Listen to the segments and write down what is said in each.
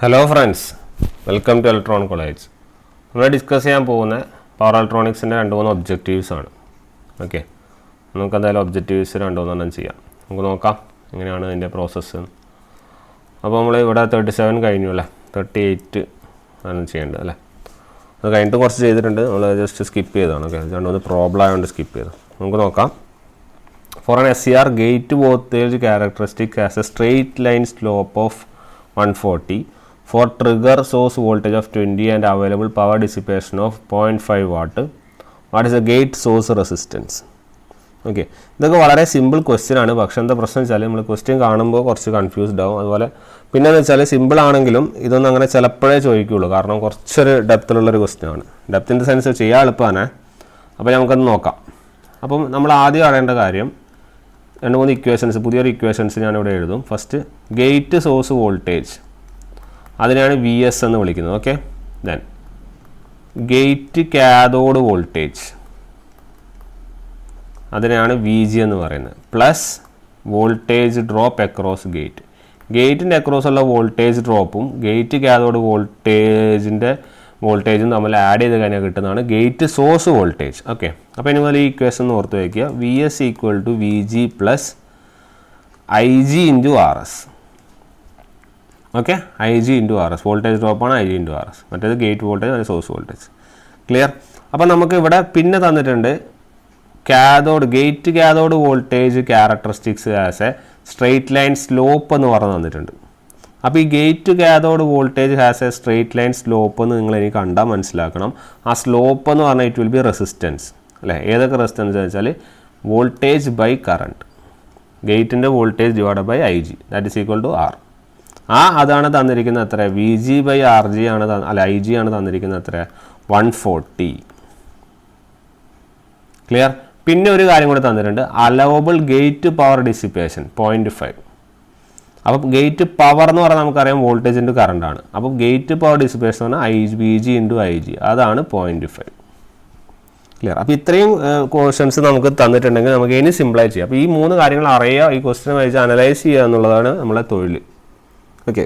Hello friends, welcome to electron college. നമ്മൾ discuss ചെയ്യാൻ പോകുന്ന പവർ ഇലക്ട്രോണിക്സിൻ്റെ 2-3 ഒബ്ജക്റ്റീവ്സ് ആണ്. ഓക്കെ, നമുക്ക് എന്തായാലും ഒബ്ജക്റ്റീവ്സ് 2-3 ചെയ്യാം. നമുക്ക് നോക്കാം എങ്ങനെയാണ് അതിൻ്റെ പ്രോസസ്സ്. അപ്പോൾ നമ്മൾ ഇവിടെ 37 കഴിഞ്ഞു അല്ലേ, 38 ആണ് ചെയ്യേണ്ടത് അല്ലേ. അത് കഴിഞ്ഞിട്ട് കുറച്ച് ചെയ്തിട്ടുണ്ട്, നമ്മൾ ജസ്റ്റ് സ്കിപ്പ് ചെയ്തതാണ്. ഓക്കെ, 2-3 പ്രോബ്ലം ആയതുകൊണ്ട് സ്കിപ്പ് ചെയ്തു. നമുക്ക് നോക്കാം. For an SCR gate voltage characteristic as a straight line slope of 140 for trigger source voltage of 20 and available power dissipation of 0.5 watt. What is the gate source resistance? Okay, ഇതൊക്കെ വളരെ simple question ആണ്. പക്ഷേ എന്താ പ്രശ്നം വെച്ചാൽ നമ്മൾ question കാണുമ്പോൾ കുറച്ച് കൺഫ്യൂസ്ഡ് ആവും. അതുപോലെ പിന്നെ എന്ന് വെച്ചാൽ സിമ്പിൾ ആണെങ്കിലും ഇതൊന്നും അങ്ങനെ ചിലപ്പോഴേ ചോദിക്കുകയുള്ളൂ, കാരണം കുറച്ചൊരു ഡെപ്തിലുള്ളൊരു ക്വസ്റ്റ്യൻ ആണ്. ഡെപ്തിൻ്റെ സെൻസ് ചെയ്യാൻ എളുപ്പമാണ്. അപ്പോൾ നമുക്കത് നോക്കാം. അപ്പം നമ്മൾ ആദ്യം അറിയേണ്ട കാര്യം 2-3 ഇക്വേഷൻസ്, പുതിയൊരു ഇക്വേഷൻസ് ഞാനിവിടെ എഴുതും. ഫസ്റ്റ് ഗേറ്റ് സോഴ്സ് വോൾട്ടേജ്, അതിനാണ് VS എന്ന് വിളിക്കുന്നത്. Okay, then gate cathode voltage, അതിനാണ് VG എന്ന് പറയുന്നത്. Plus voltage drop across gate. ഗേറ്റിൻ്റെ അക്രോസ് ഉള്ള വോൾട്ടേജ് ഡ്രോപ്പും ഗേറ്റ് കാഥോഡ് വോൾട്ടേജിൻ്റെ വോൾട്ടേജും തമ്മിൽ ആഡ് ചെയ്ത് കഴിഞ്ഞാൽ കിട്ടുന്നതാണ് ഗേറ്റ് സോഴ്സ് വോൾട്ടേജ്. ഓക്കെ, അപ്പോൾ ഇനി മുതൽ ഈ ഇക്വേഷൻ ഓർത്ത് വയ്ക്കുക. VS = VG plus IG × RS. Okay, IG × RS, voltage ഡ്രോപ്പാണ് IG × RS. മറ്റേത് ഗേറ്റ് വോൾട്ടേജ്, അതിന് സോഴ്സ് വോൾട്ടേജ്. ക്ലിയർ? അപ്പോൾ നമുക്ക് ഇവിടെ പിന്നെ തന്നിട്ടുണ്ട് cathode, gate cathode voltage characteristics as a straight line slope എന്ന് പറഞ്ഞ് തന്നിട്ടുണ്ട്. അപ്പോൾ ഈ gate cathode voltage has a straight line slope എന്ന് നിങ്ങൾ എനിക്ക് കണ്ടാൽ മനസ്സിലാക്കണം. ആ സ്ലോപ്പ് എന്ന് പറഞ്ഞാൽ ഇറ്റ് വിൽ ബി റെസിസ്റ്റൻസ് അല്ലേ. ഏതൊക്കെ റെസിസ്റ്റൻസ് വെച്ചാൽ വോൾട്ടേജ് ബൈ കറണ്ട്, ഗേറ്റിൻ്റെ voltage divide by IG, that is equal to R. അതാണ് തന്നിരിക്കുന്നത് എത്ര? VG/RG ആണ്, അല്ല IG ആണ് തന്നിരിക്കുന്നത് എത്ര? 140. ക്ലിയർ? പിന്നെ ഒരു കാര്യം കൂടെ തന്നിട്ടുണ്ട്, അലവബിൾ ഗേറ്റ് പവർ ഡിസിപ്പേഷൻ 0.5. അപ്പം ഗേറ്റ് പവർ എന്ന് പറഞ്ഞാൽ നമുക്കറിയാം വോൾട്ടേജ് ഇൻറ്റു കറണ്ട് ആണ്. അപ്പം ഗേറ്റ് പവർ ഡിസിപ്പേഷൻ എന്ന് പറഞ്ഞാൽ VG × IG, അതാണ് 0.5. ക്ലിയർ? അപ്പോൾ ഇത്രയും ക്വസ്റ്റ്യൻസ് നമുക്ക് തന്നിട്ടുണ്ടെങ്കിൽ നമുക്ക് ഇനി സിമ്പിളായി ചെയ്യാം. അപ്പോൾ ഈ 3 കാര്യങ്ങൾ അറിയുക, ഈ ക്വസ്റ്റ്യൻ വായിച്ച് അനലൈസ് ചെയ്യുക എന്നുള്ളതാണ് നമ്മളെ തൊഴിൽ. ഓക്കെ,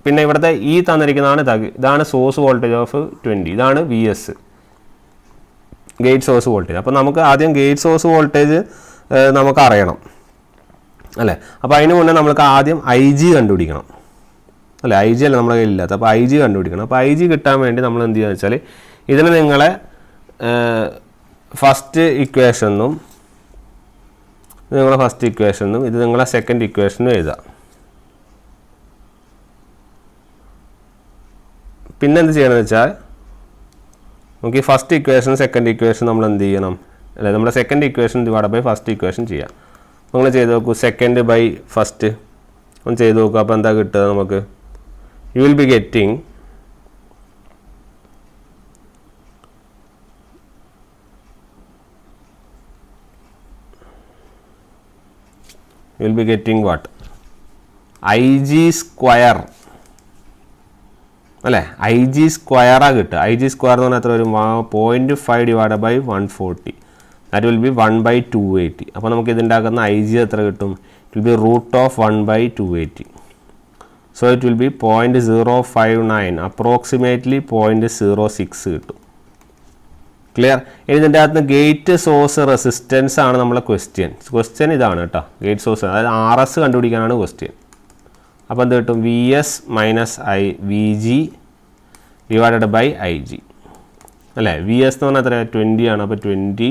പിന്നെ ഇവിടുത്തെ ഈ തന്നിരിക്കുന്നതാണ് ഇതാണ് സോഴ്സ് വോൾട്ടേജ് ഓഫ് 20, ഇതാണ് VS, ഗേറ്റ് സോഴ്സ് വോൾട്ടേജ്. അപ്പോൾ നമുക്ക് ആദ്യം ഗേറ്റ് സോഴ്സ് വോൾട്ടേജ് നമുക്ക് അറിയണം അല്ലേ. അപ്പോൾ അതിന് മുന്നേ നമുക്ക് ആദ്യം IG കണ്ടുപിടിക്കണം അല്ലേ. IG അല്ല നമ്മുടെ കയ്യിലില്ലാത്ത, അപ്പോൾ IG കണ്ടുപിടിക്കണം. അപ്പോൾ IG കിട്ടാൻ വേണ്ടി നമ്മൾ എന്ത് ചെയ്യുക വെച്ചാൽ ഇതിന് നിങ്ങളെ ഫസ്റ്റ് ഇക്വേഷനും ഇത് നിങ്ങളെ സെക്കൻഡ് ഇക്വേഷനും എഴുതാം. പിന്നെ എന്ത് ചെയ്യണമെന്ന് വെച്ചാൽ നമുക്ക് ഈ ഫസ്റ്റ് ഇക്വേഷൻ സെക്കൻഡ് ഇക്വേഷൻ നമ്മൾ എന്ത് ചെയ്യണം അല്ലെ, നമ്മുടെ second equation divide by first equation ചെയ്യാം. നിങ്ങൾ ചെയ്ത് നോക്കൂ, സെക്കൻഡ് ബൈ ഫസ്റ്റ് ഒന്ന് ചെയ്ത് നോക്കുക. അപ്പോൾ എന്താ കിട്ടുക നമുക്ക്? You will be getting what? IG square അല്ലേ. IG സ്ക്വയറാണ് കിട്ടുക. IG സ്ക്വയർ എന്ന് പറഞ്ഞാൽ എത്ര വരും? 0.5 divide by 140, that will be 1/280. അപ്പോൾ നമുക്ക് ഇതിൻ്റെ ആക്കുന്ന IG എത്ര കിട്ടും? It will be √1/280. So it will be 0.059, approximately 0.06 കിട്ടും. ക്ലിയർ? ഇതിൻ്റെ അകത്ത് ഗേറ്റ് സോഴ്സ് റെസിസ്റ്റൻസ് ആണ് നമ്മളെ ക്വസ്റ്റ്യൻ ഇതാണ് കേട്ടോ. ഗേറ്റ് സോഴ്സ്, അതായത് RS കണ്ടുപിടിക്കാനാണ് ക്വസ്റ്റ്യൻ. അപ്പോൾ എന്ത് കിട്ടും? VS - VG divided by IG അല്ലേ. VS എന്ന് പറഞ്ഞാൽ എത്ര? 20 ആണ്. അപ്പോൾ 20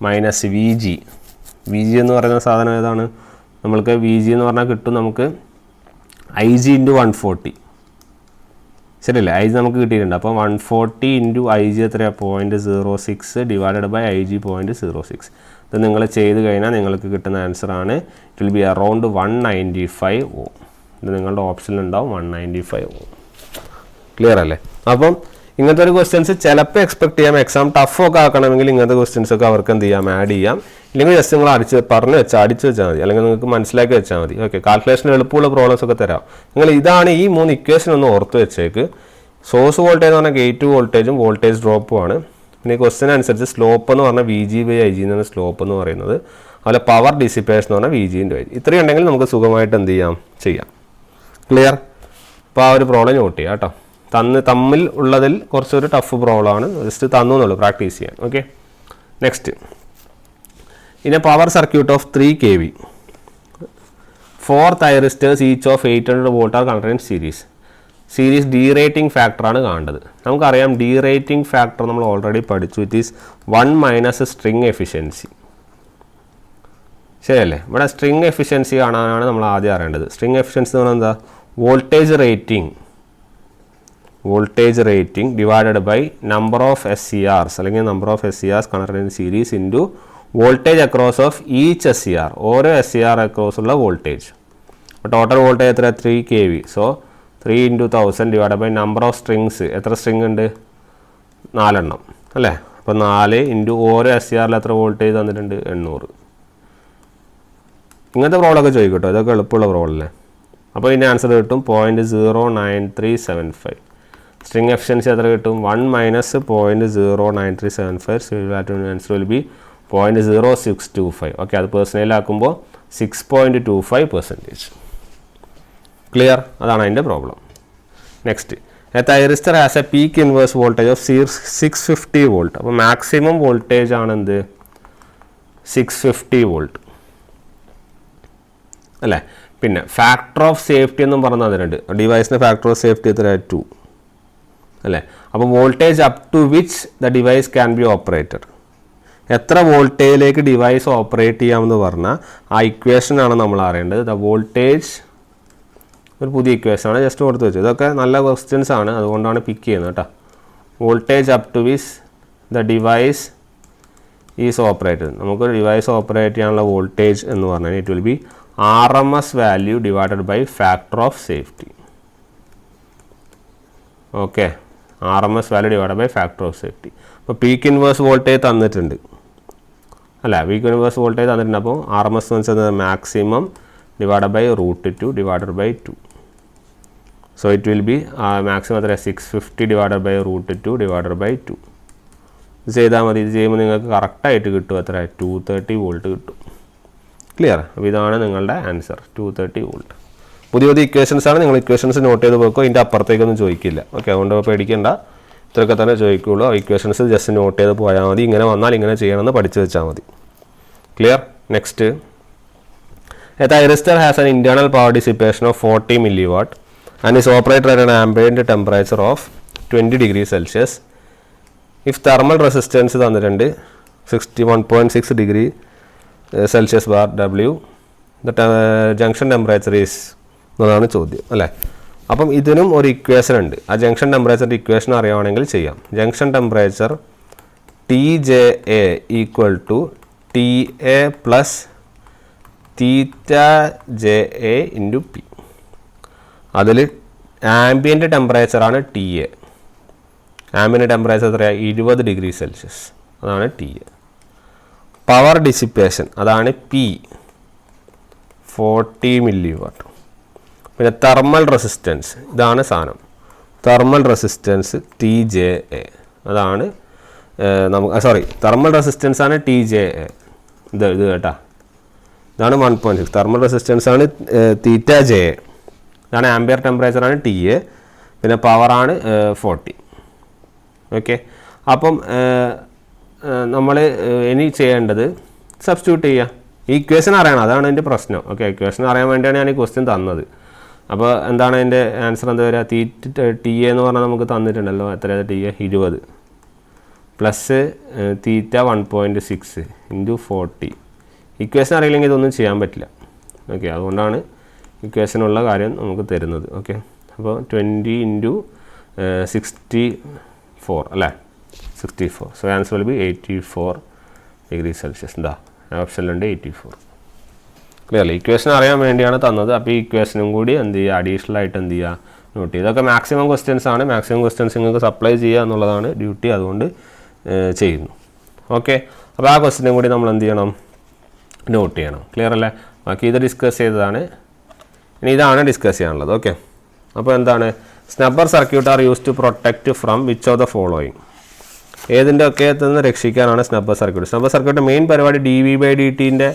- VG എന്ന് പറയുന്ന സാധനം ഏതാണ്? നമ്മൾക്ക് VG എന്ന് പറഞ്ഞാൽ കിട്ടും നമുക്ക് IG × 140. ശരിയല്ലേ? IG നമുക്ക് കിട്ടിയിട്ടുണ്ട്. അപ്പോൾ 140 × IG എത്രയാണ്? 0.06 ഡിവൈഡഡ് ബൈ IG 0.06. ഇത് നിങ്ങൾ ചെയ്ത് കഴിഞ്ഞാൽ നിങ്ങൾക്ക് കിട്ടുന്ന ആൻസറാണ്. It will be around 195 Ω. ഇത് നിങ്ങളുടെ ഓപ്ഷനിലുണ്ടാവും 195 Ω. ക്ലിയർ അല്ലേ? അപ്പം ഇങ്ങനത്തെ ഒരു ക്വസ്റ്റ്യൻസ് ചിലപ്പോൾ എക്സ്പെക്ട് ചെയ്യാം. എക്സാം ടഫൊക്കെ ആക്കണമെങ്കിൽ ഇങ്ങനത്തെ ക്വസ്റ്റ്യൻസ് ഒക്കെ അവർക്ക് എന്ത് ചെയ്യാം? ആഡ് ചെയ്യാം. ഇല്ലെങ്കിൽ ജസ്റ്റ് നിങ്ങൾ അടിച്ച് വെച്ചാൽ മതി, അല്ലെങ്കിൽ നിങ്ങൾക്ക് മനസ്സിലാക്കി വെച്ചാൽ മതി. ഓക്കെ, കാൽക്കുലേഷൻ എളുപ്പമുള്ള പ്രോബ്ലംസ് ഒക്കെ തരാം. നിങ്ങൾ ഇതാണ് ഈ 3 ഇക്വേഷൻ ഒന്ന് ഓർത്ത് വെച്ചേക്ക്. സോഴ്സ് വോൾട്ടേജ് എന്ന് പറഞ്ഞാൽ ഗേറ്റ് വോൾട്ടേജും വോൾട്ടേജ് ഡ്രോപ്പും ആണ്. പിന്നെ ക്വസ്റ്റ്യൻ അനുസരിച്ച് സ്ലോപ്പ് എന്ന് പറഞ്ഞാൽ VG/IG എന്നാണ് സ്ലോപ്പ് എന്ന് പറയുന്നത്. അതുപോലെ പവർ ഡിസിപ്പേഷൻ എന്ന് പറഞ്ഞാൽ VG × IG. ഇത്രയും ഉണ്ടെങ്കിൽ നമുക്ക് സുഖമായിട്ട് എന്ത് ചെയ്യാം? ചെയ്യാം. ക്ലിയർ? അപ്പോൾ ആ ഒരു പ്രോബ്ലം നോട്ട് ചെയ്യുക കേട്ടോ. തമ്മിൽ ഉള്ളതിൽ കുറച്ചൊരു ടഫ് പ്രോബ്ലമാണ്, ജസ്റ്റ് തന്നു എന്നുള്ളൂ പ്രാക്ടീസ് ചെയ്യാൻ. Okay, next. In A power circuit of 3 kV 4 thyristors each of 800 volt are connected in series derating ഫാക്ടറാണ് കാണേണ്ടത്. നമുക്കറിയാം ഡീറേറ്റിംഗ് ഫാക്ടർ നമ്മൾ ഓൾറെഡി പഠിച്ചു. It is 1 minus string efficiency. ശരിയല്ലേ? ഇവിടെ സ്ട്രിങ് എഫിഷ്യൻസി കാണാനാണ് നമ്മൾ ആദ്യം അറിയേണ്ടത്. സ്ട്രിങ് എഫിഷ്യൻസി എന്ന് പറഞ്ഞാൽ എന്താ? Voltage rating divided by number of SCRs അല്ലെങ്കിൽ number of SCRs connected in series into voltage across of each SCR, ഓരോ SCR അക്രോസ് ഉള്ള വോൾട്ടേജ്. അപ്പോൾ ടോട്ടൽ വോൾട്ടേജ് എത്ര? 3 kV. So 3 × 1000 divide by number of strings. എത്ര string ഉണ്ട്? 4 എണ്ണം അല്ലേ? അപ്പോൾ 4 ഇൻറ്റു ഓരോ SCRൽ എത്ര വോൾട്ടേജ് തന്നിട്ടുണ്ട്? 800. ഇങ്ങനത്തെ പ്രോബ്ലമൊക്കെ ചോദിക്കട്ടോ, ഇതൊക്കെ എളുപ്പമുള്ള പ്രോബ്ലം അല്ലേ? അപ്പോൾ ഇതിൻ്റെ ആൻസർ കിട്ടും 0.09375. സ്ട്രിങ് എഫിഷ്യൻസി എത്ര കിട്ടും? 1 minus 0.09375. So answer will be 0.0625. Okay, അത് പേഴ്സണലാക്കുമ്പോൾ 6.25%. ക്ലിയർ? അതാണ് അതിൻ്റെ problem. Next, A thyristor has A peak inverse voltage of 650 volt. അപ്പോൾ മാക്സിമം വോൾട്ടേജ് ആണ് എന്ത്? 650 വോൾട്ട് അല്ലേ? പിന്നെ ഫാക്ടർ ഓഫ് സേഫ്റ്റി എന്നും പറഞ്ഞ് തന്നിട്ടുണ്ട്. ഡിവൈസിൻ്റെ ഫാക്ടർ ഓഫ് സേഫ്റ്റി എത്ര? 2 അല്ലേ? അപ്പോൾ voltage up to which the device can be operated. എത്ര വോൾട്ടേജിലേക്ക് ഡിവൈസ് ഓപ്പറേറ്റ് ചെയ്യാമെന്ന് പറഞ്ഞാൽ ആ ഇക്വേഷനാണ് നമ്മൾ അറിയേണ്ടത്. ദ വോൾട്ടേജ്, ഒരു പുതിയ ഇക്വേഷനാണ് ജസ്റ്റ് കൊടുത്ത് വെച്ചത്. ഇതൊക്കെ നല്ല ക്വസ്റ്റ്യൻസ് ആണ്, അതുകൊണ്ടാണ് പിക്ക് ചെയ്യുന്നത് കേട്ടോ. Voltage up to which the device is operated. നമുക്ക് ഡിവൈസ് ഓപ്പറേറ്റ് ചെയ്യാനുള്ള വോൾട്ടേജ് എന്ന് പറഞ്ഞാൽ it will be RMS value divided by factor of safety. Okay, RMS value divided by factor of safety. അപ്പോൾ peak inverse voltage തന്നിട്ടുണ്ട് അല്ല? Peak inverse voltage തന്നിട്ടുണ്ട്. അപ്പോൾ RMS എന്ന് വെച്ചാൽ maximum divided by √2 divided by 2. So it will be maximum എത്ര? 650 divided by √2 divided by 2. ഇത് ചെയ്താൽ മതി. ഇത് ചെയ്യുമ്പോൾ നിങ്ങൾക്ക് കറക്റ്റായിട്ട് കിട്ടും. എത്ര? 230 വോൾട്ട് കിട്ടും. ക്ലിയർ? അപ്പോൾ ഇതാണ് നിങ്ങളുടെ ആൻസർ, 230 വോൾട്ട്. പുതിയ ഇക്വേഷൻസ് ആണ്. നിങ്ങൾ ഇക്വേഷൻസ് നോട്ട് ചെയ്ത് പോക്കോ, ഇതിൻ്റെ അപ്പുറത്തേക്കൊന്നും ചോദിക്കില്ല. ഓക്കെ, അതുകൊണ്ട് പേടിക്കേണ്ട, ഇത്രയൊക്കെ തന്നെ ചോദിക്കുകയുള്ളൂ. ഇക്വേഷൻസ് ജസ്റ്റ് നോട്ട് ചെയ്ത് പോയാൽ മതി. ഇങ്ങനെ വന്നാൽ ഇങ്ങനെ ചെയ്യണമെന്ന് പഠിച്ചു വെച്ചാൽ മതി. Clear? Next, A thyristor has an internal power dissipation of 40 milliwatt and is operated at an ambient temperature of 20 degrees Celsius. If thermal resistance തന്നിട്ടുണ്ട് 61.6 degree Celsius bar W, the junction temperature is എന്നതാണ് ചോദ്യം അല്ലേ? അപ്പം ഇതിനും ഒരു equation ഉണ്ട്. ആ junction ടെമ്പറേച്ചറിൻ്റെ equation അറിയുവാണെങ്കിൽ ചെയ്യാം. Junction temperature TJA equal to TA plus θJA into P. അതിൽ ആംബിയൻ്റ് ടെമ്പറേച്ചറാണ് TA. ആംബിയൻ്റ് ടെമ്പറേച്ചർ എത്രയാണ്? 20 ഡിഗ്രി സെൽഷ്യസ്. അതാണ് TA. പവർ ഡിസിപ്പേഷൻ അതാണ് P, 40 milliwatt. പിന്നെ തെർമൽ റെസിസ്റ്റൻസ് ഇതാണ് സാധനം. തെർമൽ റെസിസ്റ്റൻസ് TJA അതാണ് നമുക്ക് തെർമൽ റെസിസ്റ്റൻസ് ആണ് TJA. ഇത് കേട്ടാ, ഇതാണ് 1.6. തെർമൽ റെസിസ്റ്റൻസ് ആണ് θJA. ഇതാണ് ആംബിയർ ടെമ്പറേച്ചറാണ് TA. പിന്നെ പവറാണ് 40. ഓക്കെ, അപ്പം നമ്മൾ ഇനി ചെയ്യേണ്ടത് സബ്സ്റ്റിറ്റ്യൂട്ട് ചെയ്യുക. ഈ ഇക്വേഷൻ അറിയണം, അതാണ് എൻ്റെ പ്രശ്നം. ഓക്കെ, ഇക്വേഷൻ അറിയാൻ വേണ്ടിയാണ് ഞാൻ ഈ ക്വസ്റ്റ്യൻ തന്നത്. അപ്പോൾ എന്താണ് അതിൻ്റെ ആൻസർ? എന്താ വരിക? TA എന്ന് പറഞ്ഞാൽ നമുക്ക് തന്നിട്ടുണ്ടല്ലോ. എത്രയാണ് TA? 20 plus θ 1.6 into 40. ഇക്വേഷൻ അറിയില്ലെങ്കിൽ ഇതൊന്നും ചെയ്യാൻ പറ്റില്ല. ഓക്കെ, അതുകൊണ്ടാണ് ഇക്വേഷനുള്ള കാര്യം നമുക്ക് തരുന്നത്. ഓക്കെ, അപ്പോൾ 20 ഇൻറ്റു 64 അല്ലേ? 64. So answer will be 84 degree Celsius. എന്താ ഓപ്ഷനിലുണ്ട് 84. ക്ലിയർലി? ഇക്വേഷൻ അറിയാൻ വേണ്ടിയാണ് തന്നത്. അപ്പോൾ ഈ ഇക്വേഷനും കൂടി എന്ത് ചെയ്യുക? അഡീഷണൽ ആയിട്ട് എന്ത് ചെയ്യുക? നോട്ട് ചെയ്യുക. ഇതൊക്കെ മാക്സിമം ക്വസ്റ്റ്യൻസ് ആണ്. മാക്സിമം ക്വസ്റ്റ്യൻസ് നിങ്ങൾക്ക് സപ്ലൈ ചെയ്യുക എന്നുള്ളതാണ് ഡ്യൂട്ടി. അതുകൊണ്ട് ചെയ്യുന്നു. ഓക്കെ, അപ്പോൾ ആ ക്വസ്റ്റ്യനും കൂടി നമ്മൾ എന്ത് ചെയ്യണം? നോട്ട് ചെയ്യണം. ക്ലിയർ അല്ലേ? ബാക്കി ഇത് ഡിസ്കസ് ചെയ്തതാണ്. ഇനി ഇതാണ് ഡിസ്കസ് ചെയ്യാനുള്ളത്. ഓക്കെ, അപ്പോൾ എന്താണ്? Snubber circuit are use to protect from which of the following. ഏതിൻ്റെ ഒക്കെ നിന്ന് രക്ഷിക്കാനാണ് snubber circuit? Snubber circuit main പരിപാടി dV/dtൻ്റെ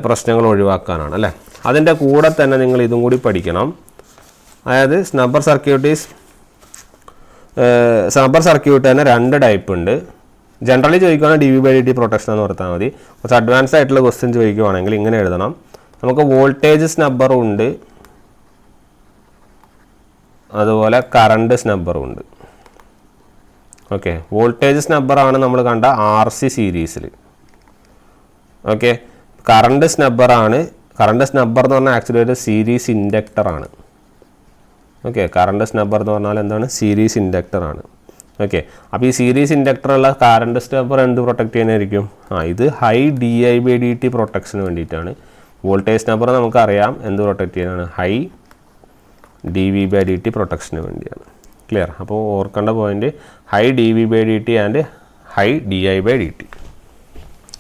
പ്രശ്നങ്ങൾ ഒഴിവാക്കാനാണ് അല്ലേ? അതിൻ്റെ കൂടെ തന്നെ നിങ്ങൾ ഇതും കൂടി പഠിക്കണം. അതായത് സ്നബ്ബർ സർക്യൂട്ട് തന്നെ 2 ടൈപ്പ് ഉണ്ട്. ജനറലി ചോദിക്കുകയാണെങ്കിൽ dV/dt പ്രൊട്ടക്ഷൻ എന്ന് പറഞ്ഞാൽ മതി. കുറച്ച് അഡ്വാൻസ്ഡ് ആയിട്ടുള്ള ക്വസ്റ്റ്യൻ ചോദിക്കുകയാണെങ്കിൽ ഇങ്ങനെ എഴുതണം. നമുക്ക് വോൾട്ടേജ് സ്നബ്ബറും ഉണ്ട്, അതുപോലെ കറണ്ട് സ്നബ്ബറും ഉണ്ട്. ഓക്കെ, വോൾട്ടേജ് സ്നബ്ബറാണ് നമ്മൾ കണ്ട RC സീരീസിൽ. ഓക്കെ, കറണ്ട് സ്നബ്ബർ എന്ന് പറഞ്ഞാൽ ആക്ച്വലി ഒരു സീരീസ് ഇൻഡക്ടറാണ്. ഓക്കെ, കറണ്ട് സ്നബ്ബർ എന്ന് പറഞ്ഞാൽ എന്താണ്? സീരീസ് ഇൻഡക്ടറാണ്. ഓക്കെ, അപ്പോൾ ഈ സീരീസ് ഇൻഡക്ടറുള്ള കറണ്ട് സ്നബ്ബർ എന്ത് പ്രൊട്ടക്റ്റ് ചെയ്യാനായിരിക്കും? ഇത് ഹൈ dI/dt പ്രൊട്ടക്ഷന് വേണ്ടിയിട്ടാണ്. വോൾട്ടേജ് സ്നബ്ബർ നമുക്കറിയാം എന്ത് പ്രൊട്ടക്റ്റ് ചെയ്യാനാണ്? ഹൈ dV/dt പ്രൊട്ടക്ഷന് വേണ്ടിയാണ്. ക്ലിയർ? അപ്പോൾ ഓർക്കേണ്ട point high dV/dt and high dI/dt.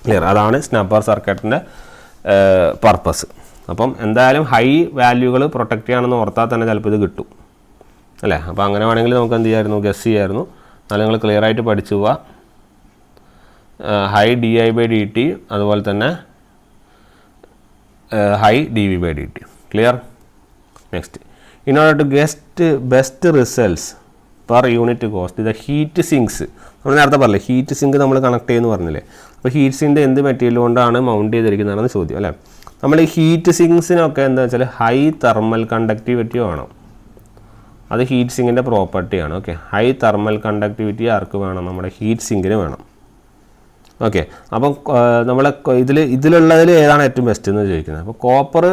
Clear? അതാണ് സ്നബ്ബർ സർക്യൂട്ടിൻ്റെ പർപ്പസ്. അപ്പം എന്തായാലും ഹൈ വാല്യൂകൾ പ്രൊട്ടക്റ്റ് ചെയ്യുകയാണെന്ന് ഓർത്താൽ തന്നെ ചിലപ്പോൾ ഇത് കിട്ടും അല്ലേ? അപ്പോൾ അങ്ങനെ വേണമെങ്കിൽ നമുക്ക് എന്ത് ചെയ്യായിരുന്നു? ഗസ് ചെയ്യായിരുന്നു. എന്നാലും നിങ്ങൾ ക്ലിയർ ആയിട്ട് പഠിച്ചു പോവുക. ഹൈ dI/dt അതുപോലെ തന്നെ high dV/dt. Clear? Next, in order to get best results per unit cost, the heat sinks. നമ്മൾ നേരത്തെ പറഞ്ഞില്ലേ ഹീറ്റ് സിങ്ക് നമ്മൾ കണക്ട് ചെയ്യുമെന്ന് പറഞ്ഞില്ലേ? അപ്പോൾ ഹീറ്റ് സിങ്കിൻ്റെ എന്ത് മെറ്റീരിയൽ കൊണ്ടാണ് മൗണ്ട് ചെയ്തിരിക്കുന്നതെന്ന് ചോദ്യം അല്ലേ? നമ്മൾ ഈ ഹീറ്റ് സിങ്സിനൊക്കെ എന്താ വെച്ചാൽ ഹൈ തെർമൽ കണ്ടക്ടിവിറ്റി വേണം. അത് ഹീറ്റ് സിങ്കിൻ്റെ പ്രോപ്പർട്ടിയാണ്. ഓക്കെ, ഹൈ തെർമൽ കണ്ടക്ടിവിറ്റി ആർക്ക് വേണം? നമ്മുടെ ഹീറ്റ് സിങ്കിന് വേണം. ഓക്കെ, അപ്പം നമ്മളെ ഇതിലുള്ളതിൽ ഏതാണ് ഏറ്റവും ബെസ്റ്റ് എന്ന് ചോദിക്കുന്നത്. അപ്പോൾ കോപ്പർ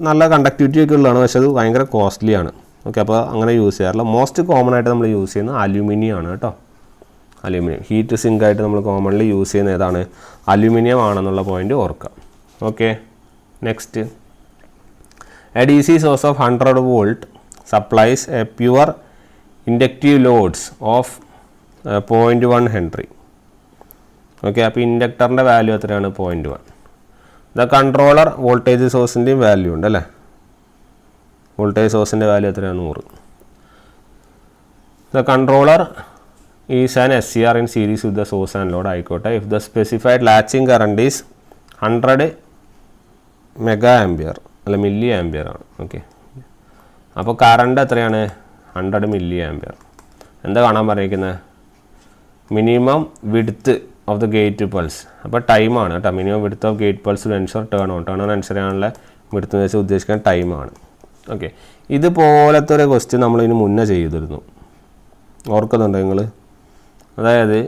നല്ല കണ്ടക്ടിവിറ്റി ഒക്കെ ഉള്ളതാണ്, പക്ഷേ അത് ഭയങ്കര കോസ്റ്റ്ലിയാണ്. ഓക്കെ, അപ്പോൾ അങ്ങനെ യൂസ് ചെയ്യാറില്ല. മോസ്റ്റ് കോമൺ ആയിട്ട് നമ്മൾ യൂസ് ചെയ്യുന്നത് അലൂമിനിയം ആണ് കേട്ടോ. അലൂമിനിയം ഹീറ്റ് സിങ്ക് ആയിട്ട് നമ്മൾ കോമൺലി യൂസ് ചെയ്യുന്ന ഏതാണ്? അലൂമിനിയം ആണെന്നുള്ള പോയിന്റ് ഓർക്കാം. Okay, next, A DC source of 100 volt supplies a pure inductive loads of 0.1 Henry. Okay, അപ്പോൾ ഇൻഡക്ടറിൻ്റെ വാല്യൂ എത്രയാണ്? 0.1. ദ കൺട്രോളർ വോൾട്ടേജ് സോഴ്സിൻ്റെയും വാല്യൂ ഉണ്ട് അല്ലേ? വോൾട്ടേജ് സോഴ്സിൻ്റെ വാല്യൂ എത്രയാണ്? 100. The controller is an SCR in series with the source and load ആയിക്കോട്ടെ. If the specified latching current is 100 mega ampere അല്ല മില്ലി ആംപിയർ ആണ്. ഓക്കെ, അപ്പോൾ കറണ്ട് എത്രയാണ്? 100 മില്ലി ആംപിയർ. എന്താ കാണാൻ പറഞ്ഞിരിക്കുന്നത്? Minimum width of the gate pulse. അപ്പോൾ ടൈമാണ് കേട്ടോ. Minimum width of gate pulse to ensure turn on അനുസരിച്ചാണുള്ള വിഡ്ത്ത് എന്ന് വെച്ചാൽ ഉദ്ദേശിക്കുന്ന ടൈമാണ്. ഓക്കെ, ഇതുപോലത്തെ ഒരു ക്വസ്റ്റ്യൻ നമ്മളിതിന് മുന്നേ ചെയ്തിരുന്നു, ഓർക്കുന്നുണ്ടോ നിങ്ങൾ? അതായത്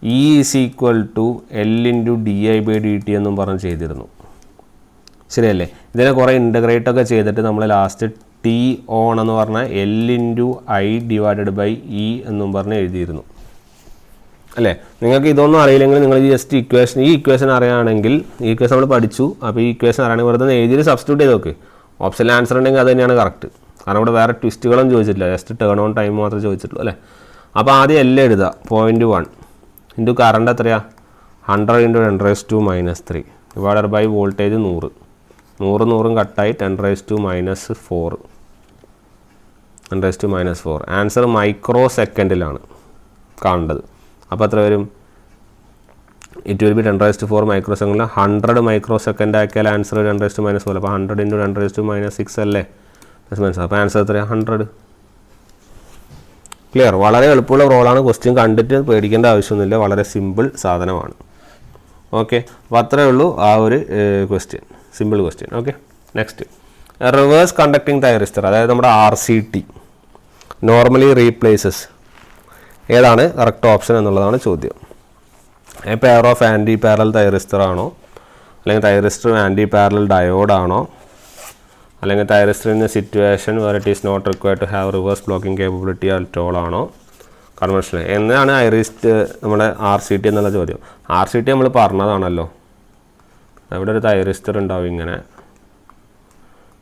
E = L × dI/dt എന്നും പറഞ്ഞ് ചെയ്തിരുന്നു, ശരിയല്ലേ? ഇതിനെ കുറേ ഇൻ്റഗ്രേറ്റ് ഒക്കെ ചെയ്തിട്ട് നമ്മൾ ലാസ്റ്റ് T ഓൺ എന്ന് പറഞ്ഞാൽ L × I/E എന്നും പറഞ്ഞ് എഴുതിയിരുന്നു അല്ലേ? നിങ്ങൾക്ക് ഇതൊന്നും അറിയില്ലെങ്കിൽ നിങ്ങൾ ജസ്റ്റ് ഈ ഇക്വേഷൻ അറിയുകയാണെങ്കിൽ, ഈ ഇക്വേഷൻ നമ്മൾ പഠിച്ചു. അപ്പോൾ ഈ ഇക്വേഷൻ അറിയണമെങ്കിൽ വെറുതെ എഴുതിയിട്ട് സബ്സ്റ്റിറ്റ്യൂട്ട് ചെയ്ത് നോക്ക്. ഓപ്ഷനിൽ ആൻസർ ഉണ്ടെങ്കിൽ അത് തന്നെയാണ് കറക്റ്റ്. കാരണം ഇവിടെ വേറെ ട്വിസ്റ്റുകളും ചോദിച്ചിട്ടില്ല, ജസ്റ്റ് ടേൺ ഓൺ ടൈം മാത്രമേ ചോദിച്ചിട്ടുള്ളൂ അല്ലേ? അപ്പോൾ ആദ്യം എല്ലാം എഴുതുക. 0.1 ഇൻറ്റു കറണ്ട് എത്രയാണ്? 100 × 10⁻³ ഡിവൈഡഡ് ബൈ വോൾട്ടേജ് 100. 100 കട്ടായി 10⁻⁻4. 10⁻⁻4. ആൻസർ മൈക്രോ സെക്കൻഡിലാണ് കാണേണ്ടത്. അപ്പോൾ എത്ര വരും? ഇറ്റ് വിൽ ബി 10⁻⁴ മൈക്രോ സെക്കൻഡിൽ 100 മൈക്രോ സെക്കൻഡ് ആക്കിയാൽ ആൻസർ 10⁻⁻4. അപ്പോൾ 100 × 10⁻6 അല്ലേ? അപ്പോൾ ആൻസർ എത്രയാണ്? 100. ക്ലിയർ? വളരെ എളുപ്പമുള്ള റോളാണ്. ക്വസ്റ്റ്യൻ കണ്ടിട്ട് പേടിക്കേണ്ട ആവശ്യമൊന്നുമില്ല, വളരെ സിമ്പിൾ സാധനമാണ്. ഓക്കെ, അപ്പോൾ അത്രയേ ഉള്ളൂ ആ ഒരു question, simple question. Okay, next, reverse conducting thyristor, അതായത് നമ്മുടെ RCT നോർമലി റീപ്ലേസസ് ഏതാണ് കറക്റ്റ് ഓപ്ഷൻ എന്നുള്ളതാണ് ചോദ്യം. A pair of anti parallel thyristor ആണോ, അല്ലെങ്കിൽ തൈറിസ്റ്റർ ആൻറ്റി പാരലൽ ഡയോഡാണോ, അല്ലെങ്കിൽ thyristor in a situation where it is not required to have reverse blocking capability at all ആണോ, കൺവെൻഷണൽ എന്നാണ് നമ്മുടെ RCT എന്നുള്ള ചോദ്യം. RCT നമ്മൾ പറഞ്ഞതാണല്ലോ. അവിടെ ഒരു തൈറിസ്റ്റർ ഉണ്ടാവും ഇങ്ങനെ,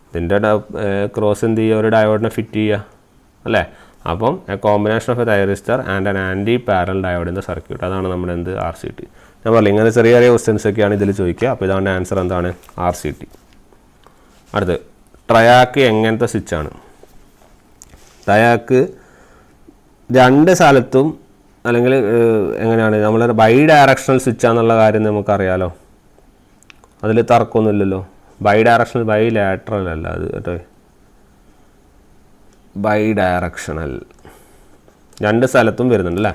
ഇതിൻ്റെ ക്രോസ് എന്ത് ചെയ്യുക? ഒരു ഡയോഡിനെ ഫിറ്റ് ചെയ്യുക അല്ലേ? അപ്പം a combination of a thyristor and an anti parallel diode in the circuit, അതാണ് നമ്മുടെ എന്ത് RCT. ഞാൻ പറഞ്ഞില്ല ഇങ്ങനെ ചെറിയ ചെറിയ ക്വസ്റ്റ്യൻസ് ഒക്കെയാണ് ഇതിൽ ചോദിക്കുക. അപ്പോൾ ഇതാണ് ആൻസർ എന്താണ്? RCT. അടുത്ത്, ട്രയാക്ക് എങ്ങനത്തെ സ്വിച്ചാണ്? ട്രയാക്ക് രണ്ട് സ്ഥലത്തും അല്ലെങ്കിൽ എങ്ങനെയാണ് നമ്മൾ ബൈ ഡയറക്ഷണൽ സ്വിച്ചാന്നുള്ള കാര്യം നമുക്കറിയാലോ, അതിൽ തർക്കമൊന്നുമില്ലല്ലോ. ബൈ ഡയറക്ഷണൽ, ബൈ ലാറ്ററൽ അല്ല അത് കേട്ടോ. ബൈ ഡയറക്ഷണൽ, രണ്ട് സ്ഥലത്തും വരുന്നുണ്ട് അല്ലേ.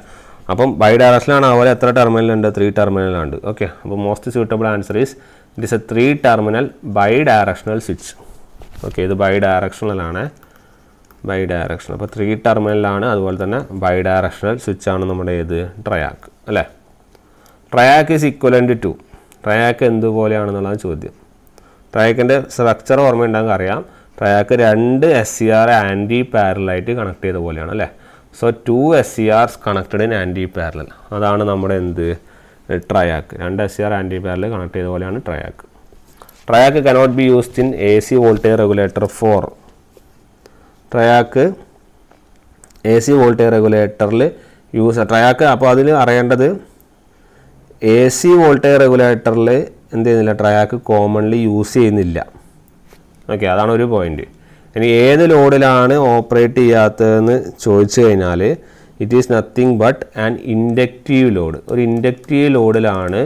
അപ്പം ബൈ ഡയറക്ഷനാണ്, അതുപോലെ എത്ര ടെർമിനലുണ്ട്? 3 ടെർമിനലുണ്ട്. ഓക്കെ, അപ്പോൾ most suitable answer is it is a 3 terminal bidirectional switch. Okay, ഇത് ബൈ ഡയറക്ഷണലാണ്, ബൈ ഡയറക്ഷൻ. അപ്പോൾ 3 ടെർമിനലാണ്, അതുപോലെ തന്നെ ബൈ ഡയറക്ഷണൽ സ്വിച്ചാണ് നമ്മുടെ ഏത്? ട്രയാക്ക് അല്ലേ. Triac is equivalent to, triac എന്തുപോലെയാണെന്നുള്ളതാണ് ചോദ്യം. ട്രയാക്കിൻ്റെ സ്ട്രക്ചർ ഓർമ്മയുണ്ടാകും, അറിയാം. ട്രയാക്ക് 2 SCR ആൻറ്റി പാരലായിട്ട് കണക്ട് ചെയ്ത പോലെയാണ് അല്ലേ. So 2 SCRs connected in anti parallel, അതാണ് നമ്മുടെ എന്ത്? Triac. 2 SCR anti parallel connect ചെയ്ത പോലെയാണ് triac. Triac cannot be used in AC voltage regulator for. Triac AC voltage റെഗുലേറ്ററിൽ ട്രയാക്ക്. അപ്പോൾ അതിൽ അറിയേണ്ടത് AC വോൾട്ടേജ് റെഗുലേറ്ററിൽ എന്ത് ചെയ്യുന്നില്ല, ട്രയാക്ക് കോമൺലി യൂസ് ചെയ്യുന്നില്ല. ഓക്കെ, അതാണ് ഒരു പോയിന്റ്. ഇനി ഏത് ലോഡിലാണ് ഓപ്പറേറ്റ് ചെയ്യാത്തതെന്ന് ചോദിച്ചു കഴിഞ്ഞാൽ it is nothing but an inductive load. ഒരു ഇൻഡക്റ്റീവ് ലോഡിലാണ്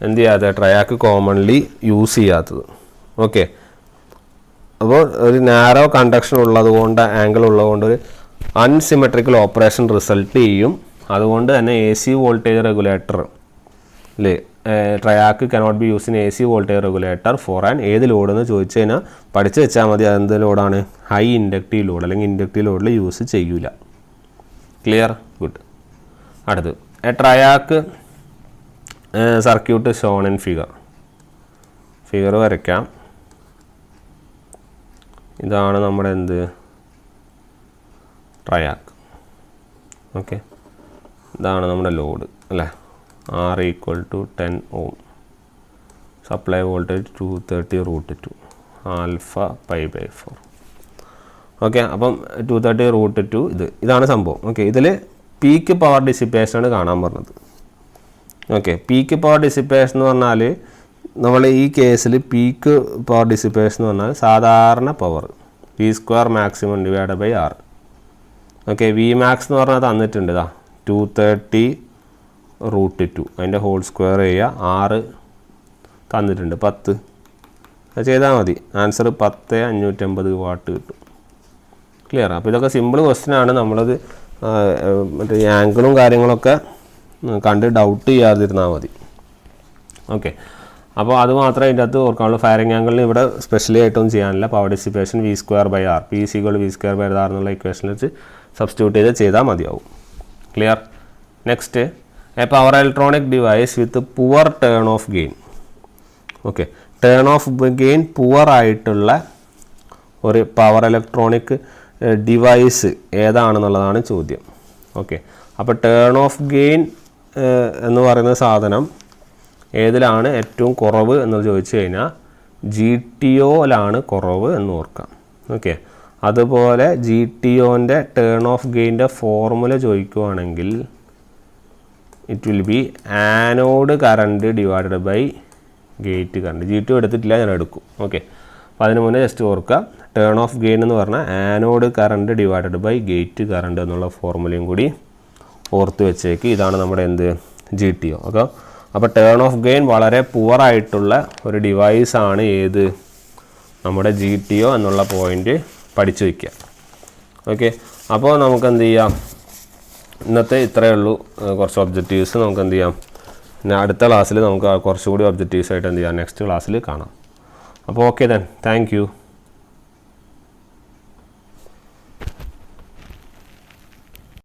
എന്ത് ചെയ്യാത്തത്? ട്രയാക്ക് കോമൺലി യൂസ് ചെയ്യാത്തത്. ഓക്കെ, അപ്പോൾ ഒരു നാരോ കണ്ടക്ഷൻ ഉള്ളതുകൊണ്ട്, ആംഗിൾ ഉള്ളതുകൊണ്ട് ഒരു അൺസിമെട്രിക്കൽ ഓപ്പറേഷൻ റിസൾട്ട് ചെയ്യും. അതുകൊണ്ട് തന്നെ AC വോൾട്ടേജ് റെഗുലേറ്റർ അല്ലേ, TRIAC cannot B use in AC voltage regulator for an ഏത് ലോഡെന്ന് ചോദിച്ചു കഴിഞ്ഞാൽ പഠിച്ച് വെച്ചാൽ മതി. അതെന്ത് ലോഡാണ്? ഹൈ ഇൻഡക്റ്റീവ് ലോഡ്, അല്ലെങ്കിൽ ഇൻഡക്റ്റീവ് ലോഡിൽ യൂസ് ചെയ്യൂല. ക്ലിയർ? ഗുഡ്. അടുത്ത് A TRIAC circuit shown in figure. Figure വരയ്ക്കാം. ഇതാണ് നമ്മുടെ എന്ത്? ട്രയാക്ക്. ഓക്കെ, ഇതാണ് നമ്മുടെ ലോഡ് അല്ലേ. R = 10 ohm, supply voltage 230√2, alpha π/4. Okay, അപ്പം 230√2 ഇതാണ് സംഭവം. ഓക്കെ, ഇതിൽ പീക്ക് പവർ ഡിസിപ്പേഷനാണ് കാണാൻ പറഞ്ഞത്. ഓക്കെ, പീക്ക് പവർ ഡിസിപ്പേഷൻ എന്ന് പറഞ്ഞാൽ നമ്മൾ ഈ കേസിൽ പീക്ക് പവർ ഡിസിപ്പേഷൻ എന്ന് പറഞ്ഞാൽ സാധാരണ power V² maximum divide by R. Okay, Vmax എന്ന് പറഞ്ഞാൽ തന്നിട്ടുണ്ട്, ഇതാ 230√2, അതിൻ്റെ ഹോൾ സ്ക്വയർ ചെയ്യുക, 6 തന്നിട്ടുണ്ട്, 10. അത് ചെയ്താൽ മതി. ആൻസർ 10,550 വാട്ട് കിട്ടും. ക്ലിയർ? അപ്പോൾ ഇതൊക്കെ സിമ്പിൾ ക്വസ്റ്റ്യനാണ്. നമ്മളത് മറ്റേ ആംഗിളും കാര്യങ്ങളൊക്കെ കണ്ട് ഡൗട്ട് ചെയ്യാതിരുന്നാൽ മതി. ഓക്കെ, അപ്പോൾ അത് മാത്രമേ ഇതിൻ്റെ അകത്ത് ഓർക്കാനുള്ളൂ. ഫയറിംഗ് ആംഗിളിന് ഇവിടെ സ്പെഷ്യലി ആയിട്ടൊന്നും ചെയ്യാനില്ല. Power dissipation V²/R, P = V²/R എന്നുള്ള ഇക്വേഷനിൽ വെച്ച് സബ്സ്റ്റിറ്റ്യൂട്ട് ചെയ്താൽ മതിയാവും. Clear? Next, A power electronic device with poor turn off gain. Okay, turn off gain poor ആയിട്ടുള്ള ഒരു പവർ ഇലക്ട്രോണിക് ഡിവൈസ് ഏതാണെന്നുള്ളതാണ് ചോദ്യം. ഓക്കെ, അപ്പോൾ ടേൺ ഓഫ് ഗെയിൻ എന്ന് പറയുന്ന സാധനം ഏതിലാണ് ഏറ്റവും കുറവ് എന്ന് ചോദിച്ചു കഴിഞ്ഞാൽ GTOയിലാണ് കുറവ് എന്ന് ഓർക്കാം. ഓക്കെ, അതുപോലെ GTOൻ്റെ ടേൺ ഓഫ് ഗെയിൻ്റെ ഫോർമുല ചോദിക്കുകയാണെങ്കിൽ it will be anode current divided by gate current. GTO എടുത്തിട്ടില്ല, ഞാൻ എടുക്കും. ഓക്കെ, അപ്പോൾ അതിന് മുന്നേ ജസ്റ്റ് ഓർക്കുക, ടേൺ ഓഫ് ഗെയിൻ എന്ന് പറഞ്ഞാൽ anode current divided by gate current എന്നുള്ള ഫോർമുലയും കൂടി ഓർത്ത് വെച്ചേക്ക്. ഇതാണ് നമ്മുടെ എന്ത്? GTO. ഓക്കെ, അപ്പോൾ ടേൺ ഓഫ് ഗെയിൻ വളരെ പുവറായിട്ടുള്ള ഒരു ഡിവൈസാണ് ഏത്? നമ്മുടെ GTO എന്നുള്ള പോയിൻ്റ് പഠിച്ചു വയ്ക്കുക. ഓക്കെ, അപ്പോൾ നമുക്ക് എന്ത് ചെയ്യാം, ഇന്നത്തെ ഇത്രയേ ഉള്ളൂ. കുറച്ച് ഒബ്ജക്റ്റീവ്സ് നമുക്ക് എന്ത് ചെയ്യാം, പിന്നെ അടുത്ത ക്ലാസ്സിൽ നമുക്ക് കുറച്ചുകൂടി ഒബ്ജക്റ്റീവ്സ് ആയിട്ട് എന്ത് ചെയ്യാം, നെക്സ്റ്റ് ക്ലാസ്സിൽ കാണാം. അപ്പോൾ ഓക്കെ ദെൻ, താങ്ക് യു.